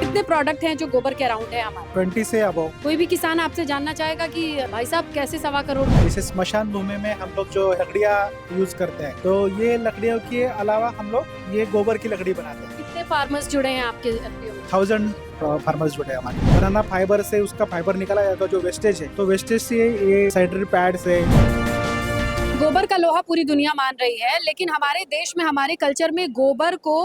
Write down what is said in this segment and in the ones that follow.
कितने प्रोडक्ट हैं जो गोबर के अराउंड है हमारे? 20 से अबव। कोई भी किसान आपसे जानना चाहेगा कि भाई साहब कैसे 1.25 करोड़? जैसे स्मशान भूमि में हम लोग जो लकड़ियाँ यूज करते हैं, तो ये लकड़ियों के अलावा हम लोग ये गोबर की लकड़ी बनाते हैं। कितने फार्मर्स जुड़े हैं आपके FPO में? 1000 फार्मर्स जुड़े हैं हमारे। बनाना फाइबर से उसका फाइबर निकाला जाता है, जो वेस्टेज है, तो वेस्टेज से ये सैनिटरी पैड से। गोबर का लोहा पूरी दुनिया मान रही है, लेकिन हमारे देश में, हमारे कल्चर में गोबर को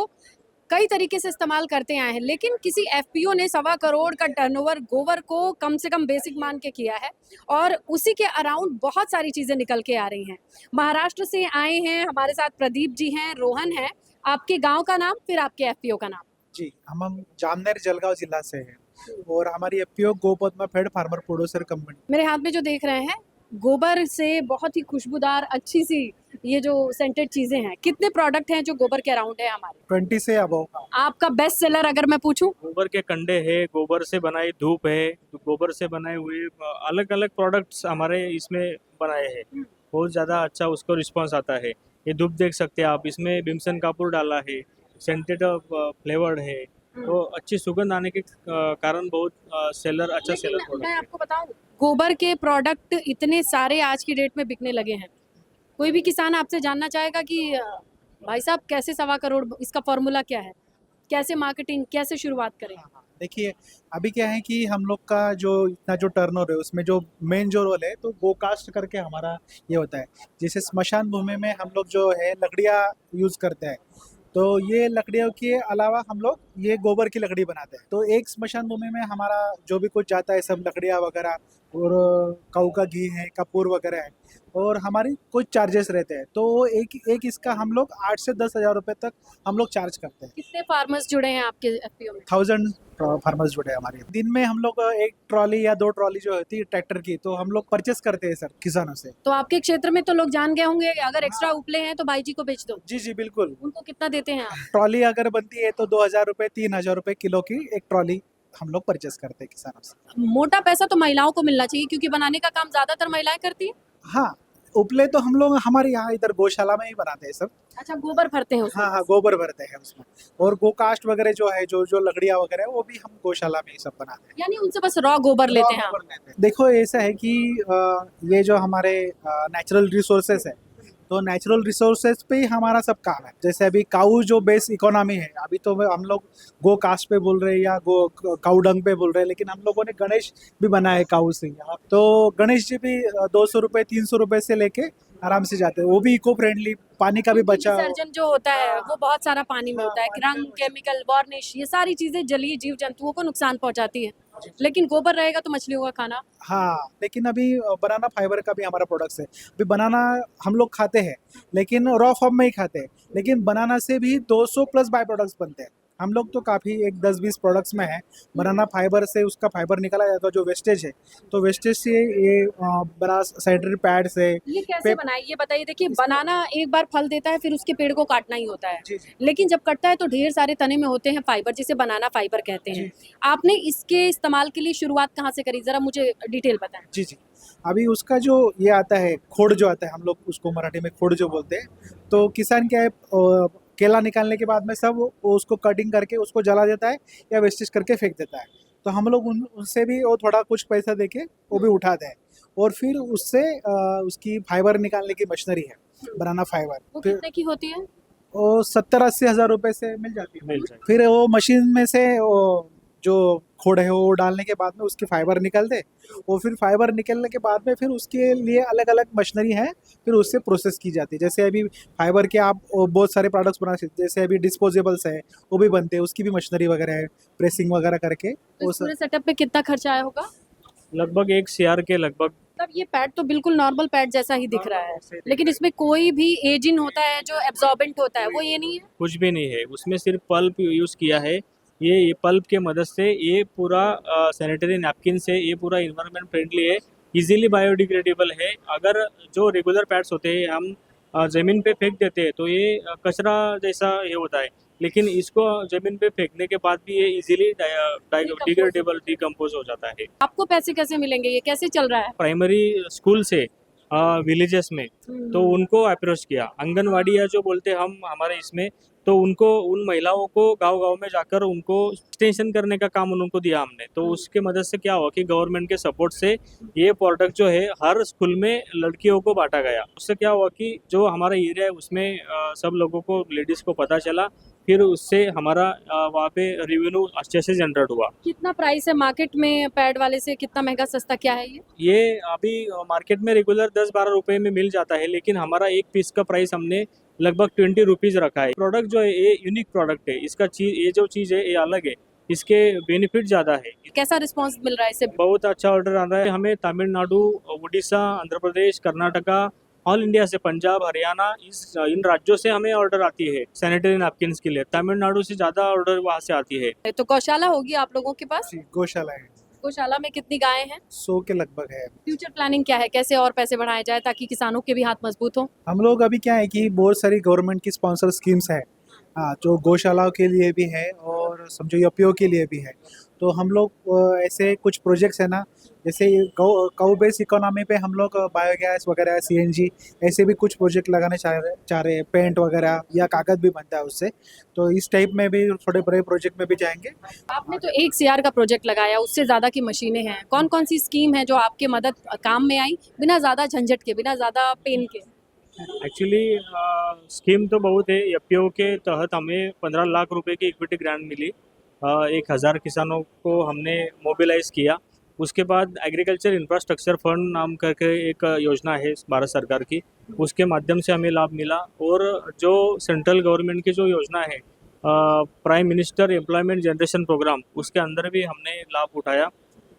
कई तरीके से इस्तेमाल करते आए हैं, लेकिन किसी FPO ने 1.25 करोड़ का टर्नओवर गोबर को कम से कम बेसिक मान के किया है और उसी के अराउंड बहुत सारी चीजें निकल के आ रही हैं। महाराष्ट्र से आए हैं हमारे साथ प्रदीप जी हैं, रोहन है। आपके गांव का नाम, फिर आपके FPO का नाम? जी, हम जामनेर जलगांव जिला से हैं और हमारी FPO Gopadma fed farmer producer company. मेरे हाथ में जो देख रहे हैं, गोबर से बहुत ही खुशबूदार अच्छी सी ये जो सेंटेड चीजें हैं, कितने प्रोडक्ट हैं जो गोबर के अराउंड है हमारे? 20 से अबव। आपका बेस्ट सेलर अगर मैं पूछूं? गोबर के कंडे है, गोबर से बनाई धूप है, तो गोबर से बनाए हुए अलग अलग प्रोडक्ट्स हमारे इसमें बनाए हैं। बहुत ज़्यादा अच्छा उसको रिस्पांस आता है। ये धूप देख सकते हैं आप, इसमें भीमसेन कपूर डाला है, सेंटेड फ्लेवर्ड है, तो अच्छी सुगंध आने के कारण बहुत सेलर अच्छा सेलर लेकिन प्रोडक्ट मैं है। आपको बताऊं, गोबर के प्रोडक्ट इतने सारे आज की डेट में बिकने लगे हैं। कोई भी किसान आपसे जानना चाहेगा कि भाई साहब कैसे 1.25 करोड़, इसका फॉर्मूला क्या है, कैसे मार्केटिंग, कैसे शुरुआत करें? देखिए, अभी क्या है कि हम लोग का जो इतना जो टर्नओवर है, उसमें जो मेन जो रोल है, तो गोकास्ट करके हमारा ये होता है। जैसे स्मशान भूमि में हम लोग जो है लकड़ियाँ यूज करते हैं, तो ये लकड़ियों के अलावा हम लोग ये गोबर की लकड़ी बनाते हैं। तो एक स्मशान भूमि में हमारा जो भी कुछ जाता है, सब लकड़ियाँ वगैरह और काऊ का घी है, कपूर वगैरह है, और हमारी कुछ चार्जेस रहते हैं। तो एक एक इसका हम लोग 8 से 10 हज़ार रुपये तक हम लोग चार्ज करते हैं। कितने फार्मर्स जुड़े हैं आपके FPO में? 1000 फार्मर्स जुड़े हैं हमारे। दिन में हम लोग एक ट्रॉली या 2 ट्रॉली जो होती है ट्रैक्टर की, तो हम लोग परचेस करते हैं सर किसानों से। तो आपके क्षेत्र में तो लोग जान गए होंगे, अगर एक्स्ट्रा उपले हैं तो भाई जी को बेच दो। जी जी बिल्कुल। उनको कितना देते हैं आप? ट्रॉली अगर बनती है तो 2000 रुपये 3000 रुपये किलो की एक ट्रॉली हम लोग परचेस करते हैं किसानों से। मोटा पैसा तो महिलाओं को मिलना चाहिए, क्योंकि बनाने का काम ज्यादातर महिलाएं करती हैं। हाँ, उपले तो हम लोग हमारे यहाँ इधर गौशाला में ही बनाते हैं सब। अच्छा, गोबर भरते हैं उसमें? हाँ हाँ, गोबर भरते हैं उसमें, और गोकास्ट वगैरह जो है, जो जो लकड़ियाँ वगैरह है, वो भी हम गौशाला में ही सब बनाते हैं। यानी उनसे बस रॉ गोबर लेते हैं आप? गोबर लेते हैं। देखो, ऐसा है कि ये जो हमारे नेचुरल रिसोर्सेस है, तो नेचुरल रिसोर्सेज पे ही हमारा सब काम है। जैसे अभी काऊ जो बेस इकोनॉमी है, अभी तो हम लोग गो कास्ट पे बोल रहे हैं या गो काऊ डंग पे बोल रहे हैं, लेकिन हम लोगों ने गणेश भी बनाया है काऊ से। तो गणेश जी भी 200 रुपये 300 रुपये से लेके आराम से जाते हैं, वो भी इको फ्रेंडली, पानी का भी बचा। विसर्जन जो होता है वो बहुत सारा पानी में होता है, रंग, केमिकल, वार्निश, ये सारी चीजें जलीय जीव जंतुओं को नुकसान पहुंचाती है, लेकिन गोबर रहेगा तो मछलियों का खाना। हाँ, लेकिन अभी बनाना फाइबर का भी हमारा प्रोडक्ट्स है। अभी बनाना हम लोग खाते हैं, लेकिन रॉ फॉर्म में ही खाते हैं, लेकिन बनाना से भी 200 प्लस बाय प्रोडक्ट्स बनते हैं। हम लोग तो काफ़ी एक 10-20 प्रोडक्ट्स में है। बनाना फाइबर से उसका फाइबर निकाला जाता है, जो वेस्टेज है, तो वेस्टेज से ये बना सैनिटरी पैड से। ये कैसे बनाए, ये बताइए। देखिए, बनाना एक बार फल देता है, फिर उसके पेड़ को काटना ही होता है, जी जी लेकिन जब कटता है तो ढेर सारे तने में होते हैं फाइबर, जिसे बनाना फाइबर कहते हैं। आपने इसके इस्तेमाल के लिए शुरुआत कहाँ से करी, जरा मुझे डिटेल बताएं। जी जी। अभी उसका जो ये आता है, खोड़ जो आता है, हम लोग उसको मराठी में खोड़ जो बोलते हैं। तो किसान क्या है, केला निकालने के बाद में सब वो उसको कटिंग करके उसको जला देता है या वेस्टेज करके फेंक देता है। तो हम लोग उनसे भी वो थोड़ा कुछ पैसा देके वो भी उठाते हैं, और फिर उससे उसकी फाइबर निकालने की मशीनरी है, बनाना फाइबर। वो फिर कितने की होती है? वो 70-80 हज़ार रुपये से मिल जाती है। मिल जाए। फिर वो मशीन में से वो जो खोड़ है वो डालने के बाद में उसकी फाइबर निकल दे, और फिर फाइबर निकलने के बाद में फिर उसके लिए अलग अलग मशीनरी है, फिर उससे प्रोसेस की जाती है। जैसे अभी फाइबर के आप बहुत सारे प्रोडक्ट्स बना सकते हैं, जैसे अभी डिस्पोजेबल्स है, वो भी बनते हैं, उसकी भी मशीनरी वगैरह है, प्रेसिंग वगैरह करके तो वो इस सब। पूरे सेटअप पे कितना खर्चा आया होगा? लगभग 1 CR के लगभग। तब ये पैड तो बिल्कुल नॉर्मल पैड जैसा ही दिख रहा है, लेकिन इसमें कोई भी एजिन होता है जो एब्जॉर्बेंट होता है, वो ये नहीं है? कुछ भी नहीं है उसमें, सिर्फ पल्प यूज़ किया है। ये पल्प के मदद से ये पूरा सैनिटरी नैपकिन से ये पूरा इन्वायरमेंट फ्रेंडली है, इजीली बायोडिग्रेडेबल है। अगर जो रेगुलर पैड्स होते हैं हम ज़मीन पे फेंक देते हैं तो ये कचरा जैसा ये होता है, लेकिन इसको ज़मीन पे फेंकने के बाद भी ये इजीली डिग्रेडेबल डिकम्पोज हो जाता है। आपको पैसे कैसे मिलेंगे, ये कैसे चल रहा है? प्राइमरी स्कूल से विलेजेस में, तो उनको अप्रोच किया। आंगनवाड़ी या जो बोलते हैं हम हमारे इसमें, तो उनको उन महिलाओं को गांव-गांव में जाकर उनको एक्सटेंशन करने का काम उनको दिया हमने। तो उसके मदद से क्या हुआ कि गवर्नमेंट के सपोर्ट से ये प्रोडक्ट जो है हर स्कूल में लड़कियों को बांटा गया। उससे क्या हुआ कि जो हमारा एरिया है उसमें सब लोगों को, लेडीज़ को पता चला, फिर उससे हमारा वहाँ पे रेवेन्यू अच्छे से जनरेट हुआ। कितना प्राइस है मार्केट में पैड वाले से, कितना महंगा सस्ता क्या है ये अभी मार्केट में रेगुलर 10-12 रुपए में मिल जाता है, लेकिन हमारा एक पीस का प्राइस हमने लगभग 20 रुपीज़ रखा है। प्रोडक्ट जो है ये यूनिक प्रोडक्ट है, इसका चीज, ये जो चीज़ है ये अलग है, इसके बेनिफिट ज़्यादा है। कैसा रिस्पांस मिल रहा है इससे? बहुत अच्छा ऑर्डर आ रहा है हमें। तमिलनाडु, उड़ीसा, आंध्र प्रदेश, कर्नाटका, ऑल इंडिया से, पंजाब, हरियाणा, इन राज्यों से हमें ऑर्डर आती है सैनिटरी नैपकिन्स के लिए। तमिलनाडु से ज़्यादा ऑर्डर वहाँ से आती है। तो गौशाला होगी आप लोगों के पास? जी, गौशाला है, गौशाला में कितनी गायें हैं? 100 के लगभग है। फ्यूचर प्लानिंग क्या है, कैसे और पैसे बढ़ाए जाए ताकि किसानों के भी हाथ मजबूत हो? हम लोग अभी क्या है कि बहुत सारी गवर्नमेंट की स्पॉन्सर स्कीम्स है, हाँ, जो गौशालाओं के लिए भी है और समझो एफपीओ के लिए भी है। तो हम लोग ऐसे कुछ प्रोजेक्ट्स है ना, जैसे काउ बेस इकोनॉमी पे हम लोग बायोगैस वगैरह, सीएनजी, ऐसे भी कुछ प्रोजेक्ट लगाने चाह रहे हैं। पेंट वगैरह या कागज भी बनता है उससे, तो इस टाइप में भी थोड़े बड़े प्रोजेक्ट में भी जाएंगे। आपने तो 1 सीआर का प्रोजेक्ट लगाया, उससे ज़्यादा की मशीनें हैं। कौन कौन सी स्कीम है जो आपके मदद काम में आई, बिना ज़्यादा झंझट के, बिना ज़्यादा पेन के? एक्चुअली स्कीम तो बहुत है। एफपीओ के तहत हमें 15 लाख रुपए की इक्विटी ग्रांट मिली। 1000 किसानों को हमने मोबिलाइज किया। उसके बाद एग्रीकल्चर इंफ्रास्ट्रक्चर फंड नाम करके एक योजना है भारत सरकार की, उसके माध्यम से हमें लाभ मिला। और जो सेंट्रल गवर्नमेंट की जो योजना है prime minister employment generation programme, उसके अंदर भी हमने लाभ उठाया।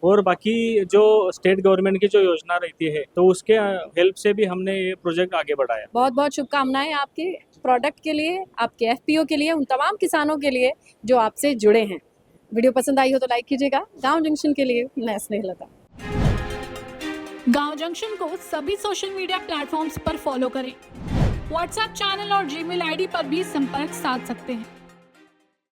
और बाकी जो स्टेट गवर्नमेंट की जो योजना रहती है, तो उसके हेल्प से भी हमने ये प्रोजेक्ट आगे बढ़ाया। बहुत बहुत शुभकामनाएं आपके प्रोडक्ट के लिए, आपके एफपीओ के लिए, उन तमाम किसानों के लिए जो आपसे जुड़े हैं। वीडियो पसंद आई हो तो लाइक कीजिएगा। गांव जंक्शन के लिए मैं स्नेहलता। गांव जंक्शन को सभी सोशल मीडिया प्लेटफॉर्म्स पर फॉलो करें। व्हाट्सएप चैनल और जीमेल आईडी पर भी संपर्क साध सकते हैं।